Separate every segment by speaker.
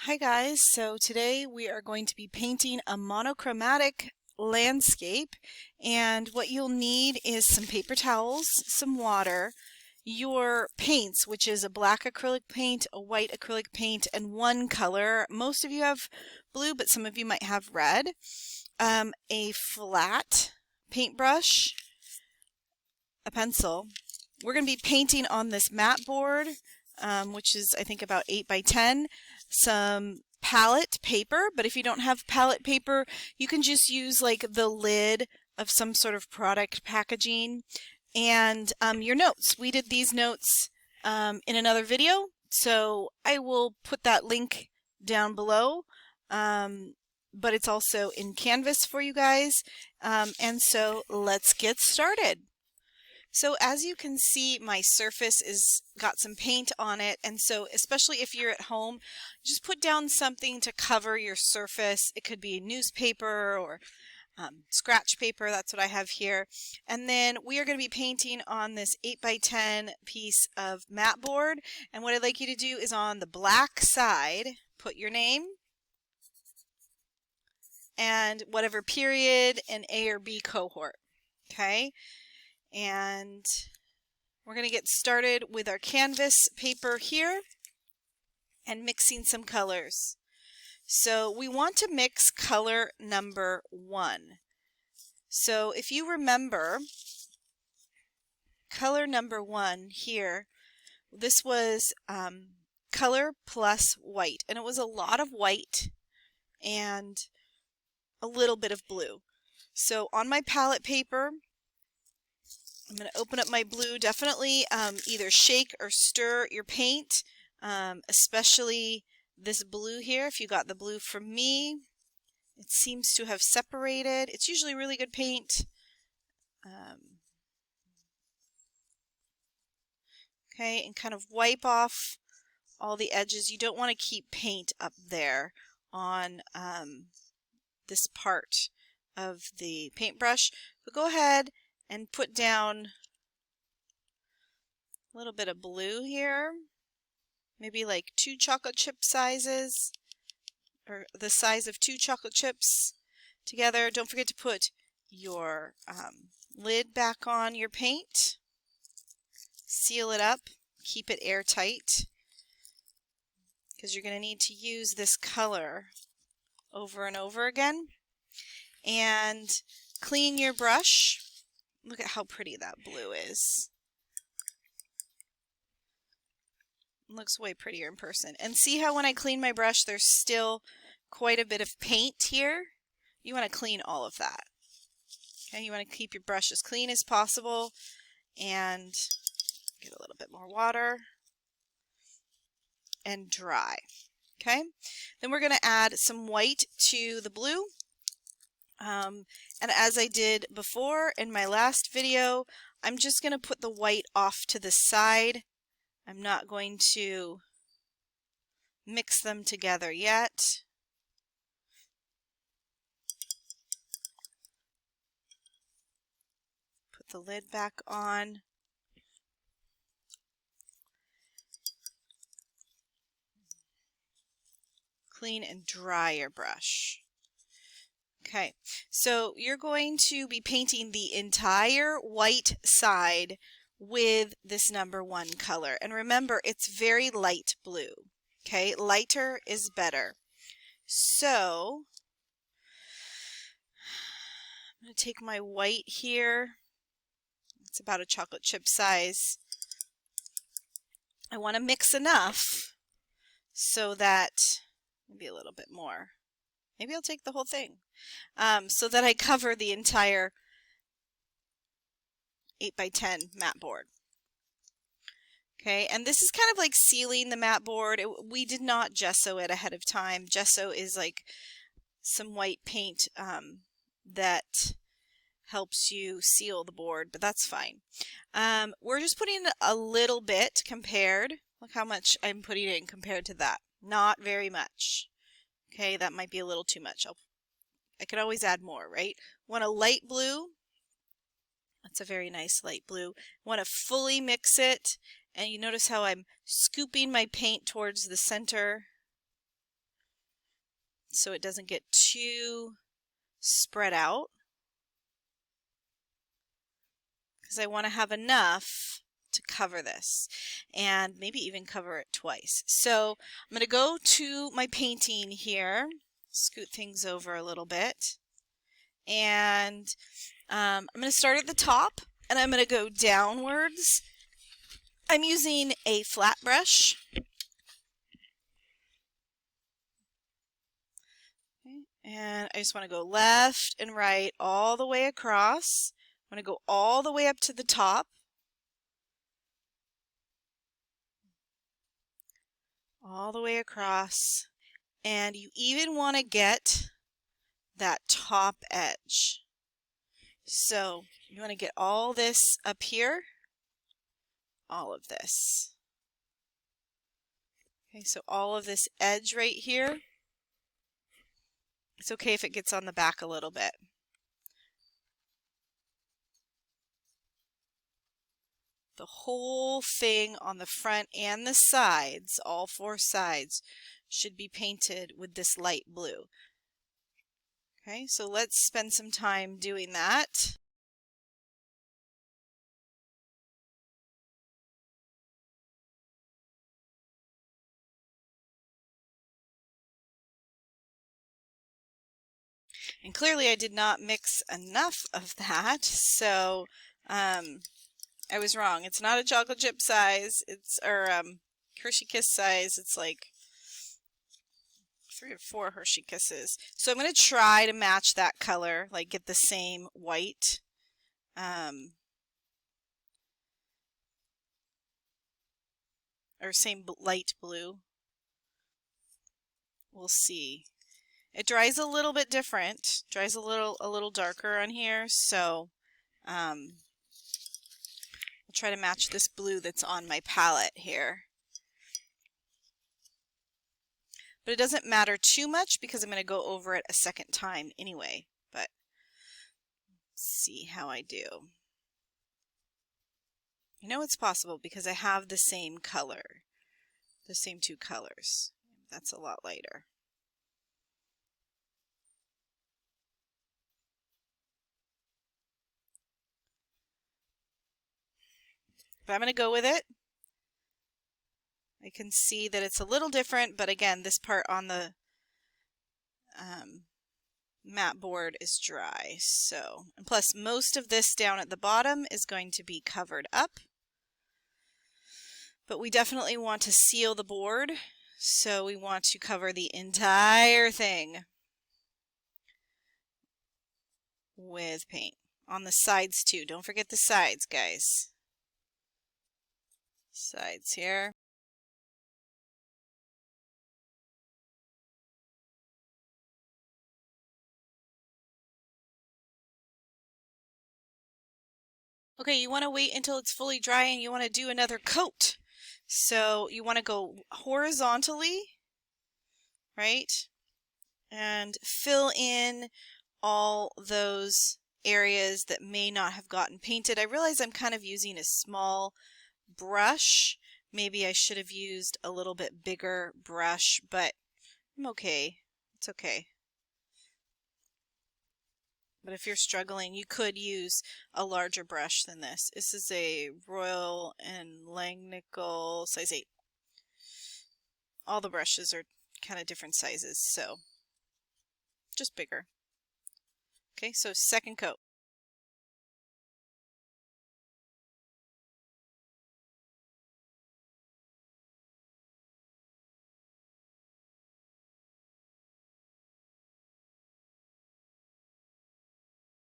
Speaker 1: Hi guys, so today we are going to be painting a monochromatic landscape, and what you'll need is some paper towels, some water, your paints, which is a black acrylic paint, a white acrylic paint, and one color. Most of you have blue, but some of you might have red. A flat paintbrush, a pencil. We're going to be painting on this mat board, which is I think about 8 by 10. Some palette paper, but if you don't have palette paper, you can just use like the lid of some sort of product packaging. And your notes. We did these notes in another video, so I will put that link down below. But it's also in Canvas for you guys. And so let's get started. So as you can see, my surface is got some paint on it, and so especially if you're at home, just put down something to cover your surface. It could be newspaper or scratch paper. That's what I have here. And then we are going to be painting on this 8 by 10 piece of mat board, and what I'd like you to do is on the black side, put your name and whatever period and A or B cohort. Okay? And we're going to get started with our canvas paper here and mixing some colors. So we want to mix color number 1. So if you remember, color number 1 here, this was color plus white, and it was a lot of white and a little bit of blue. So on my palette paper, I'm going to open up my blue. Definitely either shake or stir your paint, especially this blue here. If you got the blue from me, it seems to have separated. It's usually really good paint. Okay, and kind of wipe off all the edges. You don't want to keep paint up there on this part of the paintbrush. But go ahead and put down a little bit of blue here, maybe like 2 chocolate chip sizes, or the size of 2 chocolate chips together. Don't forget to put your lid back on your paint, seal it up, keep it airtight, because you're going to need to use this color over and over again. And clean your brush. Look at how pretty that blue is. It looks way prettier in person. And see how when I clean my brush, there's still quite a bit of paint here? You want to clean all of that. Okay, you want to keep your brush as clean as possible, and get a little bit more water and dry. Okay, then we're going to add some white to the blue. And as I did before in my last video, I'm just going to put the white off to the side. I'm not going to mix them together yet. Put the lid back on. Clean and dry your brush. Okay, so you're going to be painting the entire white side with this number 1 color. And remember, it's very light blue. Okay, lighter is better. So I'm going to take my white here. It's about a chocolate chip size. I want to mix enough so that, maybe a little bit more. Maybe I'll take the whole thing. So that I cover the entire 8 by 10 mat board. Okay, and this is kind of like sealing the mat board. We did not gesso it ahead of time. Gesso is like some white paint that helps you seal the board, but that's fine. We're just putting a little bit compared. Look how much I'm putting in compared to that. Not very much. Okay, that might be a little too much. I could always add more, right? Want a light blue. That's a very nice light blue. Want to fully mix it, and you notice how I'm scooping my paint towards the center so it doesn't get too spread out, because I want to have enough to cover this and maybe even cover it twice. So I'm going to go to my painting here, scoot things over a little bit, and I'm going to start at the top and I'm going to go downwards. I'm using a flat brush. Okay. And I just want to go left and right all the way across. I'm going to go all the way up to the top. All the way across. And you even want to get that top edge. So you want to get all this up here, all of this. Okay, so all of this edge right here. It's okay if it gets on the back a little bit. The whole thing on the front and the sides, all four sides, should be painted with this light blue. Okay, so let's spend some time doing that. And clearly I did not mix enough of that, so I was wrong. It's not a chocolate chip size, it's Hershey Kiss size. It's like 3 or 4 Hershey Kisses. So I'm going to try to match that color, like get the same white. Or same light blue. We'll see. It dries a little bit different. Dries a little darker on here, so I'll try to match this blue that's on my palette here. But it doesn't matter too much because I'm going to go over it a second time anyway. But let's see how I do. I know it's possible because I have the same color, the same 2 colors. That's a lot lighter. But I'm going to go with it. I can see that it's a little different, but again, this part on the matte board is dry. So, and plus most of this down at the bottom is going to be covered up. But we definitely want to seal the board, so we want to cover the entire thing with paint. On the sides too. Don't forget the sides, guys. Sides here. Okay, you want to wait until it's fully dry and you want to do another coat. So you want to go horizontally, right? And fill in all those areas that may not have gotten painted. I realize I'm kind of using a small brush. Maybe I should have used a little bit bigger brush, but I'm okay. It's okay. But if you're struggling, you could use a larger brush than this. This is a Royal and Langnickel size 8. All the brushes are kind of different sizes, so just bigger. Okay, so second coat.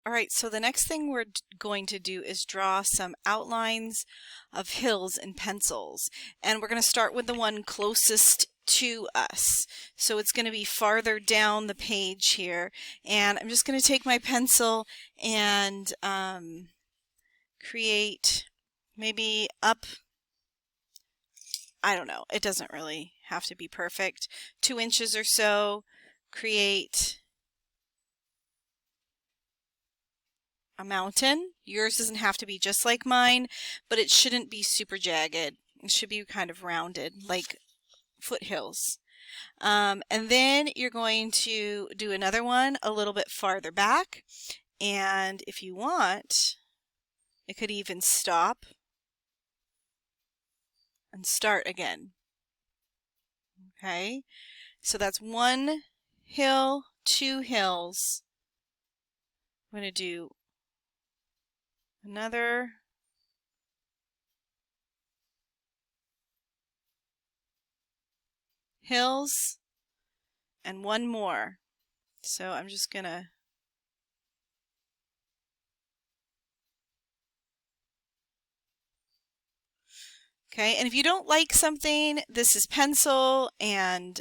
Speaker 1: All right, so the next thing we're going to do is draw some outlines of hills in pencils. And we're going to start with the one closest to us. So it's going to be farther down the page here. And I'm just going to take my pencil and create maybe up, I don't know, it doesn't really have to be perfect, 2 inches or so, create a mountain. Yours doesn't have to be just like mine, but it shouldn't be super jagged. It should be kind of rounded, like foothills. And then you're going to do another one a little bit farther back. And if you want, it could even stop and start again. Okay, so that's one hill, two hills. I'm going to do another hills and one more. So I'm just going to okay, and if you don't like something, this is pencil and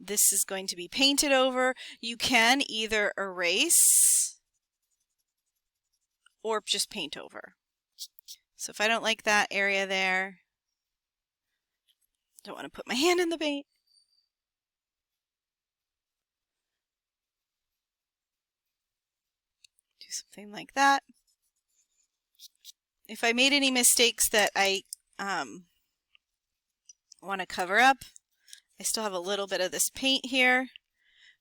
Speaker 1: this is going to be painted over. You can either erase or just paint over. So if I don't like that area there, don't want to put my hand in the paint. Do something like that. If I made any mistakes that I want to cover up, I still have a little bit of this paint here,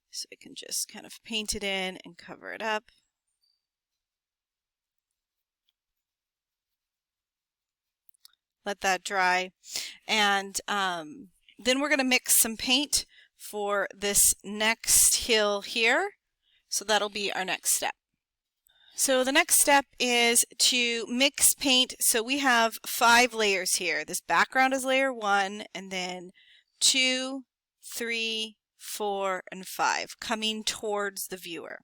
Speaker 1: so I can just kind of paint it in and cover it up. Let that dry, and then we're going to mix some paint for this next hill here, so that'll be our next step. So the next step is to mix paint. So we have 5 layers here. This background is layer 1, and then 2, 3, 4, and 5 coming towards the viewer.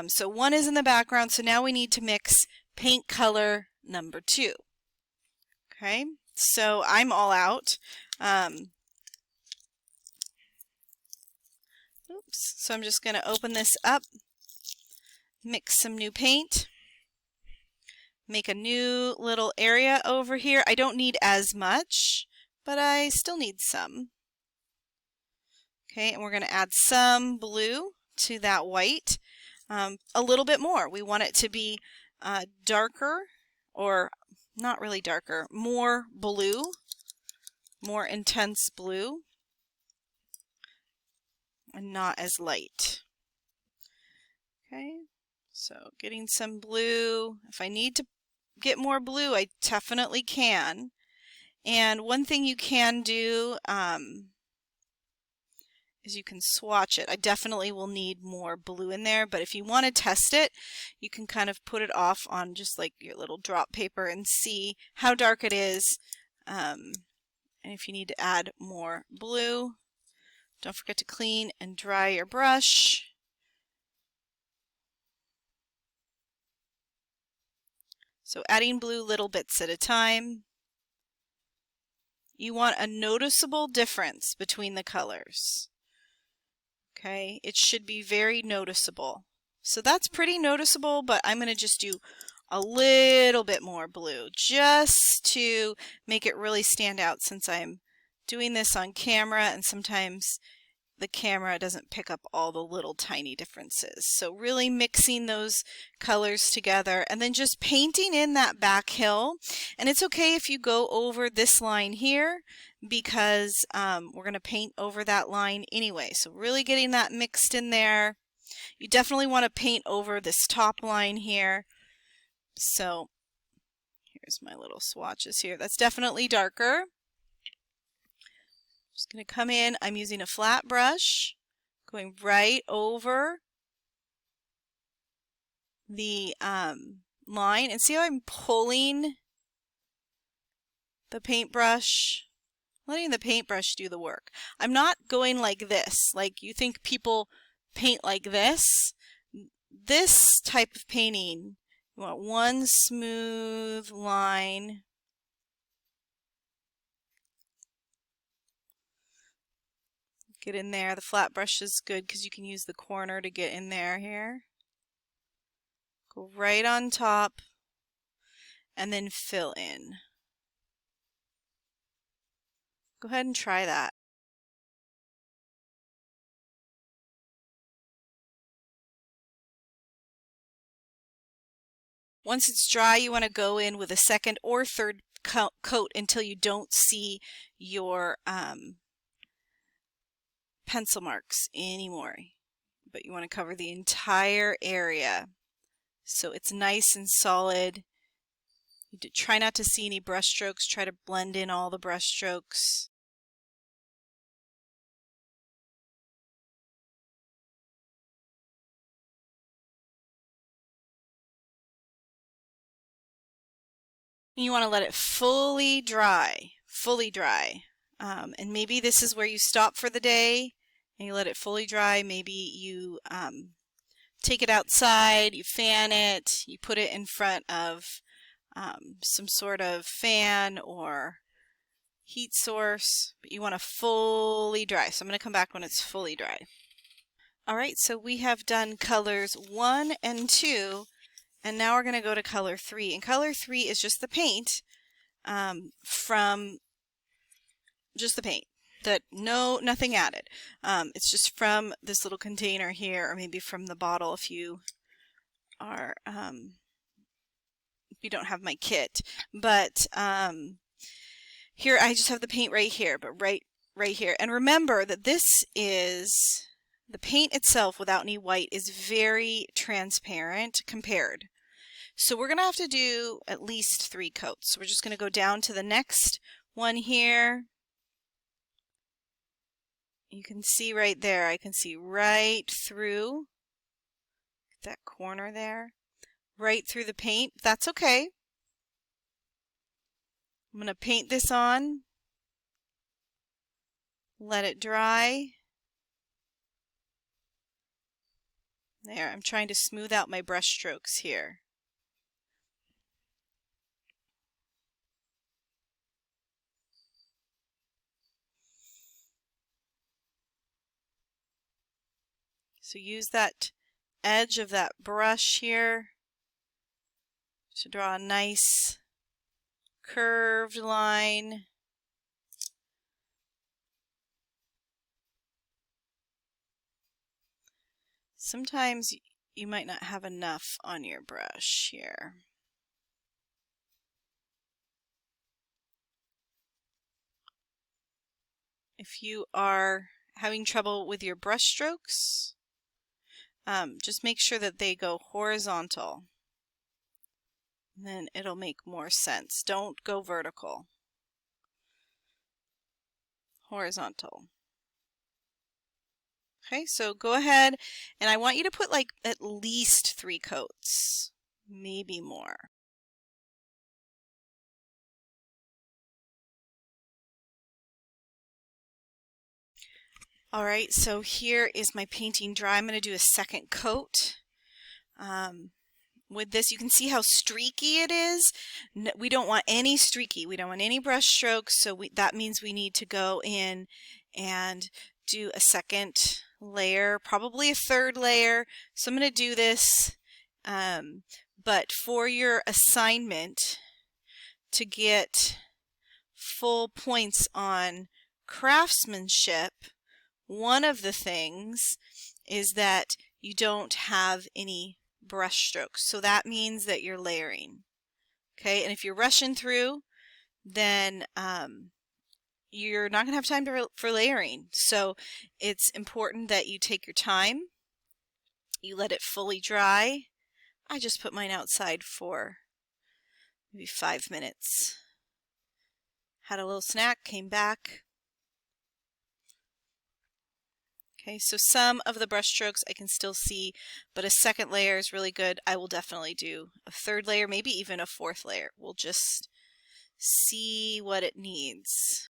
Speaker 1: So 1 is in the background, so now we need to mix paint color number 2. Okay, so I'm all out. Oops, so I'm just going to open this up, mix some new paint, make a new little area over here. I don't need as much, but I still need some. Okay, and we're going to add some blue to that white, a little bit more. We want it to be darker, or not really darker, more blue, more intense blue, and not as light. Okay, so getting some blue. If I need to get more blue, I definitely can. And one thing you can do is you can swatch it. I definitely will need more blue in there, but if you want to test it, you can kind of put it off on just like your little drop paper and see how dark it is. And if you need to add more blue, don't forget to clean and dry your brush. So adding blue little bits at a time. You want a noticeable difference between the colors. Okay, it should be very noticeable. So that's pretty noticeable, but I'm going to just do a little bit more blue just to make it really stand out, since I'm doing this on camera and sometimes the camera doesn't pick up all the little tiny differences. So really mixing those colors together and then just painting in that back hill. And it's okay if you go over this line here, because we're going to paint over that line anyway. So really getting that mixed in there. You definitely want to paint over this top line here. So here's my little swatches here. That's definitely darker. Just going to come in, I'm using a flat brush, going right over the line, and see how I'm pulling the paintbrush, letting the paintbrush do the work. I'm not going like this, like you think people paint like this. This type of painting, you want one smooth line. Get in there. The flat brush is good because you can use the corner to get in there here. Go right on top and then fill in. Go ahead and try that. Once it's dry, you want to go in with a second or third coat until you don't see your pencil marks anymore, but you want to cover the entire area so it's nice and solid. You try not to see any brush strokes, try to blend in all the brush strokes. You want to let it fully dry, and maybe this is where you stop for the day and you let it fully dry. Maybe you take it outside, you fan it, you put it in front of some sort of fan or heat source, but you want to fully dry. So I'm going to come back when it's fully dry. Alright, so we have done colors 1 and 2, and now we're going to go to color 3. And color 3 is just the paint from just the paint. Nothing added. It's just from this little container here, or maybe from the bottle if you are if you don't have my kit. But here I just have the paint right here, but right here. And remember that this is the paint itself without any white is very transparent compared. So we're going to have to do at least 3 coats. So we're just going to go down to the next one here. You can see right there, I can see right through that corner there, right through the paint. That's okay. I'm going to paint this on, let it dry. There, I'm trying to smooth out my brush strokes here. So use that edge of that brush here to draw a nice curved line. Sometimes you might not have enough on your brush here. If you are having trouble with your brush strokes, just make sure that they go horizontal. And then it'll make more sense. Don't go vertical. Horizontal. Okay, so go ahead, and I want you to put like at least 3 coats, maybe more. Alright, so here is my painting dry. I'm going to do a second coat. With this, you can see how streaky it is. We don't want any streaky. We don't want any brush strokes, so that means we need to go in and do a second layer, probably a third layer. So I'm going to do this, but for your assignment to get full points on craftsmanship, one of the things is that you don't have any brush strokes. So that means that you're layering. Okay, and if you're rushing through, then you're not going to have time for layering. So it's important that you take your time. You let it fully dry. I just put mine outside for maybe 5 minutes. Had a little snack, came back. Okay, so some of the brush strokes I can still see, but a second layer is really good. I will definitely do a third layer, maybe even a fourth layer. We'll just see what it needs.